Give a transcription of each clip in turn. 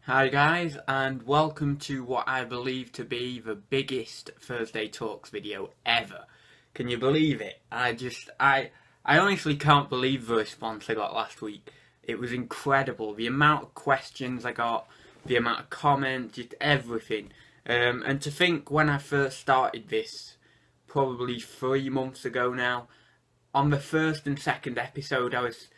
Hi guys, and welcome to what I believe to be the biggest Thursday Talks video ever. Can you believe it? I honestly can't believe the response I got last week. It was incredible. The amount of questions I got, the amount of comments, just everything. And to think when I first started this, probably 3 months ago now, on the first and second episode I was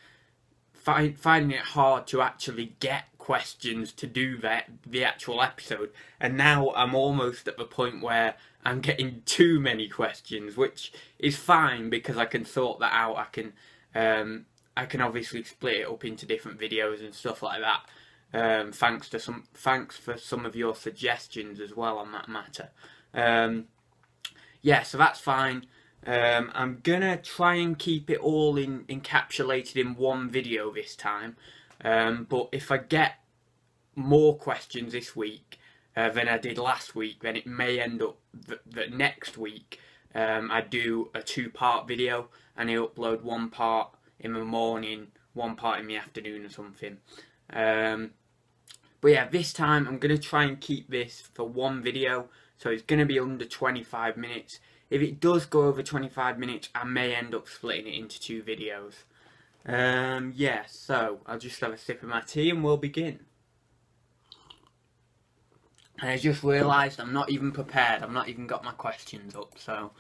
finding it hard to actually get questions to do the actual episode, and now I'm almost at the point where I'm getting too many questions, which is fine because I can sort that out. I can obviously split it up into different videos and stuff like that. Thanks for some of your suggestions as well on that matter. Yeah, so that's fine. I'm gonna try and keep it all encapsulated in one video this time, but if I get more questions this week than I did last week, then it may end up that next week I do a 2-part video and I upload 1 part in the morning, 1 part in the afternoon or something. But yeah, this time I'm gonna try and keep this for 1 video, so it's gonna be under 25 minutes. If it does go over 25 minutes, I may end up splitting it into 2 videos. Yeah, so I'll just have a sip of my tea and we'll begin. And I just realised I'm not even prepared. I've not even got my questions up, so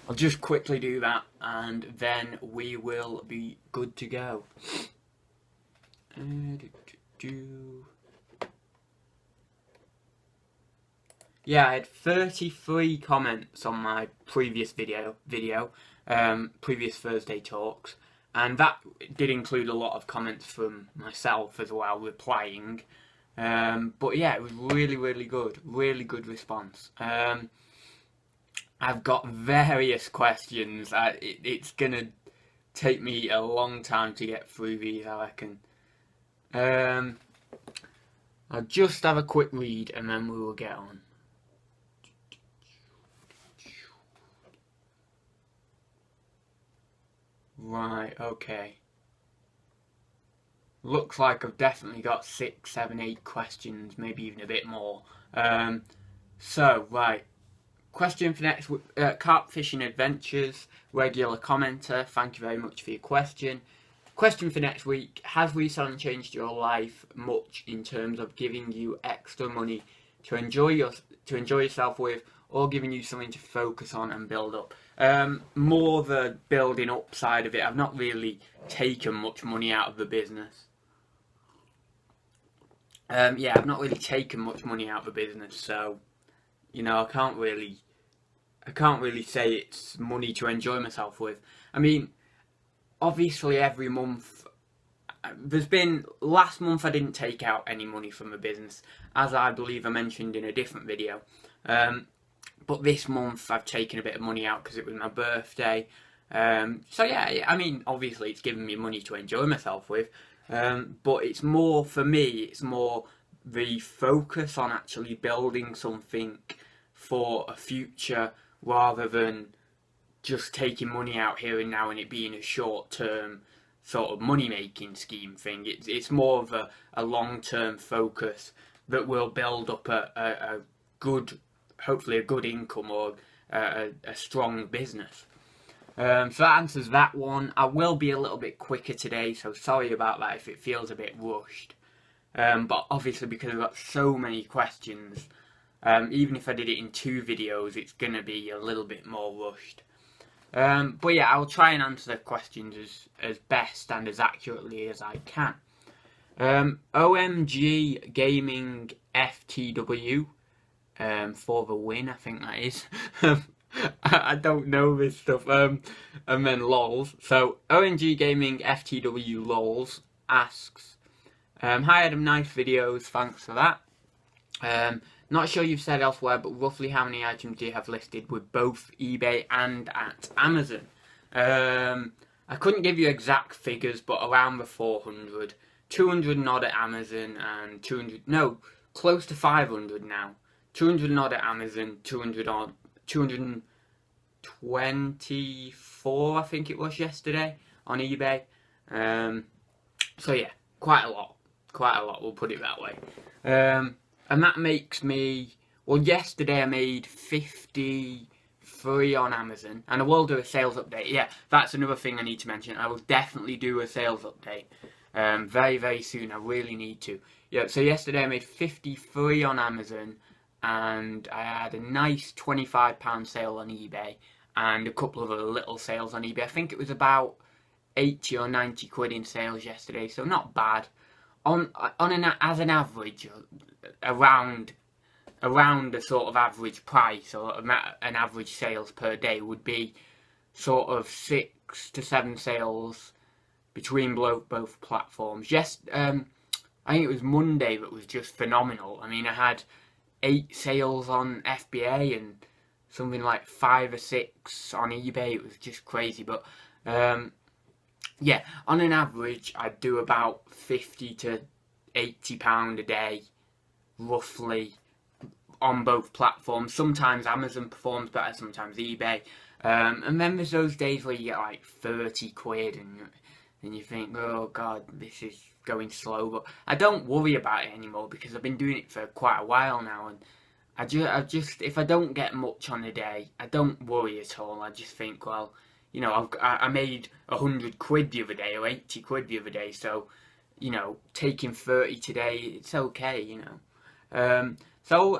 I'll just quickly do that and then we will be good to go. Yeah, I had 33 comments on my previous previous Thursday Talks, and that did include a lot of comments from myself as well, replying. But yeah, it was really good response. I've got various questions. It's gonna take me a long time to get through these, I reckon. I'll just have a quick read and then we will get on. Right, okay. Looks like I've definitely got 6, 7, 8 questions, maybe even a bit more. Right. Question for next week, Carp Fishing Adventures, regular commenter, thank you very much for your question. Question for next week, has reselling changed your life much in terms of giving you extra money to enjoy yourself with, or giving you something to focus on and build up? More the building up side of it. I've not really taken much money out of the business. Yeah, I've not really taken much money out of the business, so you know, I can't really say it's money to enjoy myself with. I mean, obviously every month, last month I didn't take out any money from the business, as I believe I mentioned in a different video. But this month I've taken a bit of money out because it was my birthday. So yeah, I mean, obviously it's given me money to enjoy myself with. But it's more, for me, it's more the focus on actually building something for a future rather than just taking money out here and now and it being a short-term sort of money-making scheme thing. It's more of a long-term focus that will build up a good, hopefully a good income or a strong business. So that answers that one. I will be a little bit quicker today, so sorry about that if it feels a bit rushed. But obviously because I've got so many questions, even if I did it in 2 videos, it's going to be a little bit more rushed. But yeah, I'll try and answer the questions as best and as accurately as I can. OMG Gaming FTW, for the win, I think that is. I don't know this stuff. And then lols. So OMG Gaming FTW lols asks, hi Adam, nice videos, thanks for that. Not sure you've said elsewhere, but roughly how many items do you have listed with both eBay and at Amazon? I couldn't give you exact figures, but around the 400. 200 and odd at Amazon and 200, no, close to 500 now. 200 and odd at Amazon, 200 odd, 224 I think it was yesterday on eBay. So yeah, quite a lot. quite a lot, we'll put it that way. And that makes me, well, yesterday I made 53 on Amazon, and I will do a sales update. Yeah, that's another thing I need to mention. I will definitely do a sales update very, very soon. I really need to. Yeah, so yesterday I made 53 on Amazon, and I had a nice £25 sale on eBay, and a couple of other little sales on eBay. I think it was about 80 or 90 quid in sales yesterday, so not bad. As an average, around a sort of average price, or an average sales per day would be sort of 6 to 7 sales between both platforms. Yes, I think it was Monday that was just phenomenal. I mean, I had 8 sales on FBA and something like 5 or 6 on eBay. It was just crazy, but yeah, on an average, I do about £50 to £80 a day, roughly, on both platforms. Sometimes Amazon performs better, sometimes eBay. And then there's those days where you get like 30 quid and you think, oh God, this is going slow. But I don't worry about it anymore because I've been doing it for quite a while now. And I just if I don't get much on a day, I don't worry at all. I just think, well, you know, I made 100 quid the other day, or 80 quid the other day, so, you know, taking 30 today, it's okay, you know. So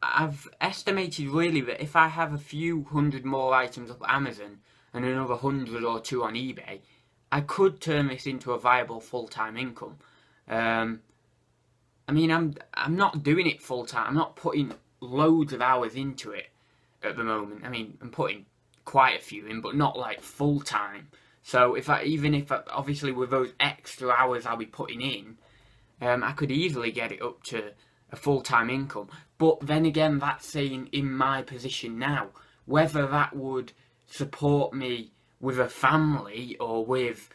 I've estimated really that if I have a few hundred more items up Amazon and another 100 or 2 on eBay, I could turn this into a viable full-time income. I mean, I'm not doing it full-time. I'm not putting loads of hours into it at the moment. I mean, I'm putting quite a few in, but not like full-time. So even if obviously with those extra hours I'll be putting in, I could easily get it up to a full-time income. But then again, that's saying in my position now. Whether that would support me with a family or with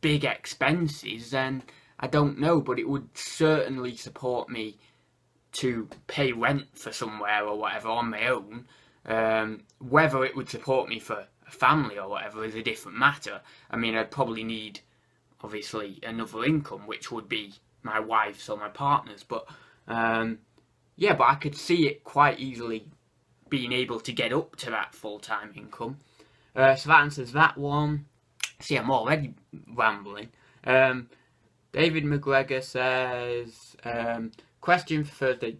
big expenses, then I don't know, but it would certainly support me to pay rent for somewhere or whatever on my own. Whether it would support me for a family or whatever is a different matter. I mean, I'd probably need, obviously, another income, which would be my wife's or my partner's. But, yeah, but I could see it quite easily being able to get up to that full-time income. So that answers that one. See, I'm already rambling. David McGregor says, question for Thursday.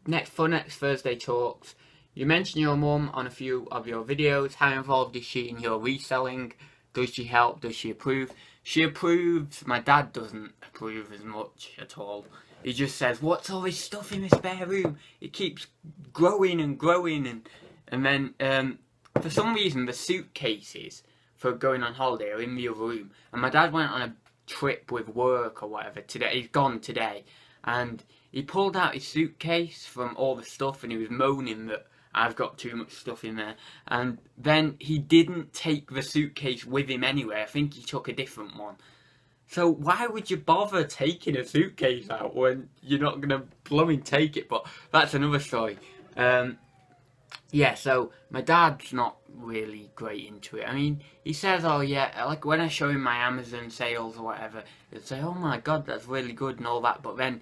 Next Thursday talks. You mentioned your mum on a few of your videos. How involved is she in your reselling? Does she help? Does she approve? She approves. My dad doesn't approve as much at all. He just says, what's all this stuff in the spare room? It keeps growing and growing. And then, for some reason, the suitcases for going on holiday are in the other room. And my dad went on a trip with work or whatever today. He's gone today. And he pulled out his suitcase from all the stuff and he was moaning that I've got too much stuff in there. And then he didn't take the suitcase with him anyway. I think he took a different one. So why would you bother taking a suitcase out when you're not going to blooming take it? But that's another story. Yeah, so my dad's not really great into it. I mean, he says, oh yeah, like when I show him my Amazon sales or whatever, he'll say, oh my God, that's really good and all that. But then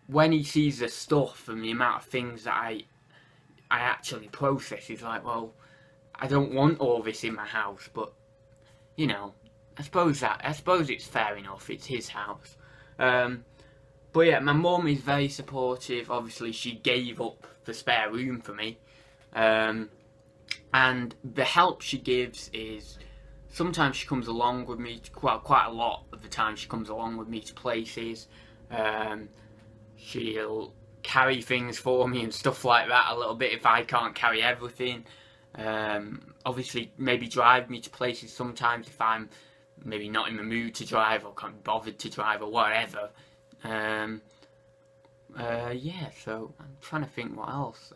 when he sees the stuff and the amount of things that I actually process, he's like, well, I don't want all this in my house. But, you know, I suppose it's fair enough. It's his house. But yeah, my mum is very supportive. Obviously, she gave up the spare room for me. And the help she gives is sometimes she comes along with me, quite a lot of the time she comes along with me to places. She'll carry things for me and stuff like that a little bit if I can't carry everything. Obviously maybe drive me to places sometimes if I'm maybe not in the mood to drive or can't be bothered to drive or whatever. Yeah, so I'm trying to think what else.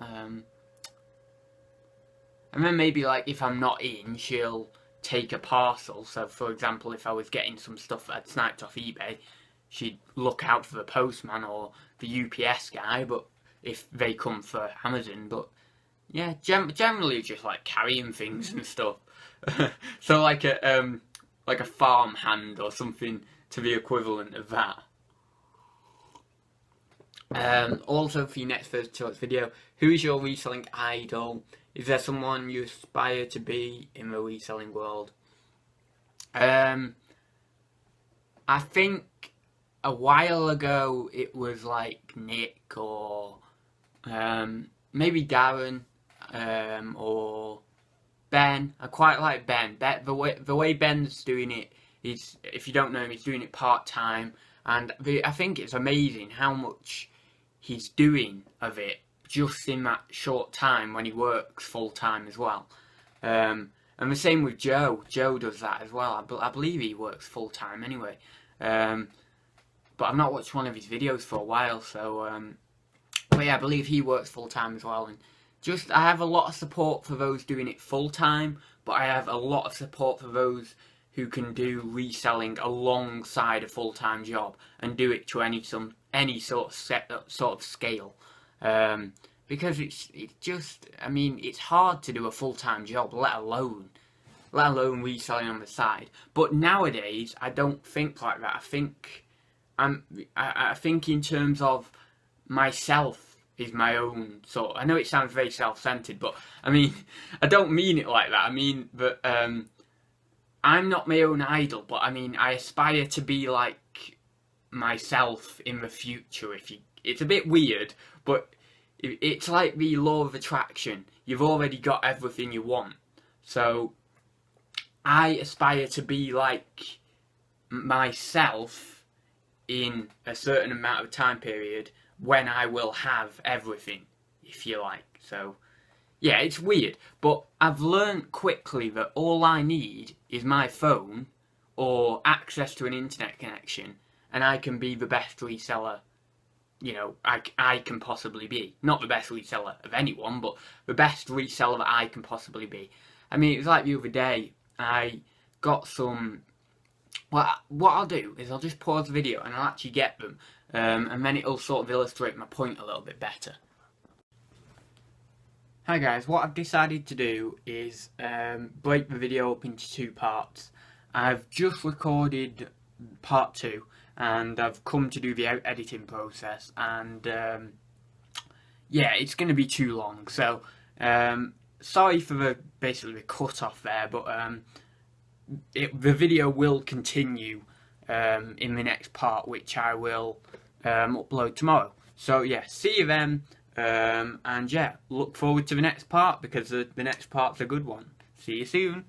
And then maybe like if I'm not in, she'll take a parcel. So for example, if I was getting some stuff that I'd sniped off eBay, she'd look out for the postman or the UPS guy, but if they come for Amazon. But yeah, generally just like carrying things and stuff. So like a farm hand or something to the equivalent of that. Also, for your next first choice video, who is your reselling idol? Is there someone you aspire to be in the reselling world? I think a while ago it was like Nick or maybe Darren or Ben. I quite like Ben. The way Ben's doing it is, if you don't know him, he's doing it part-time, and I think it's amazing how much he's doing of it just in that short time when he works full-time as well. And the same with Joe. Joe does that as well. I believe he works full-time anyway. But I've not watched one of his videos for a while, so but yeah, I believe he works full-time as well. And just, I have a lot of support for those doing it full-time, but I have a lot of support for those who can do reselling alongside a full-time job and do it to any sort of scale. Because it's just, I mean, it's hard to do a full-time job, let alone reselling on the side. But nowadays, I don't think like that. I think in terms of myself is my own sort. I know it sounds very self-centered, but I mean, I don't mean it like that. I mean that I'm not my own idol, but I mean, I aspire to be like myself in the future. It's a bit weird, but it's like the law of attraction. You've already got everything you want. So I aspire to be like myself in a certain amount of time period when I will have everything, if you like. So yeah, it's weird, but I've learned quickly that all I need is my phone or access to an internet connection, and I can be the best reseller, you know, I can possibly be. Not the best reseller of anyone, but the best reseller that I can possibly be. I mean, it was like the other day, I got some... Well, what I'll do is I'll just pause the video and I'll actually get them, and then it'll sort of illustrate my point a little bit better. Hi guys, what I've decided to do is break the video up into two parts. I've just recorded part 2, and I've come to do the editing process, and yeah, it's going to be too long, so sorry for basically the cut off there, but the video will continue in the next part, which I will upload tomorrow. So yeah, see you then, and yeah, look forward to the next part, because the next part's a good one. See you soon.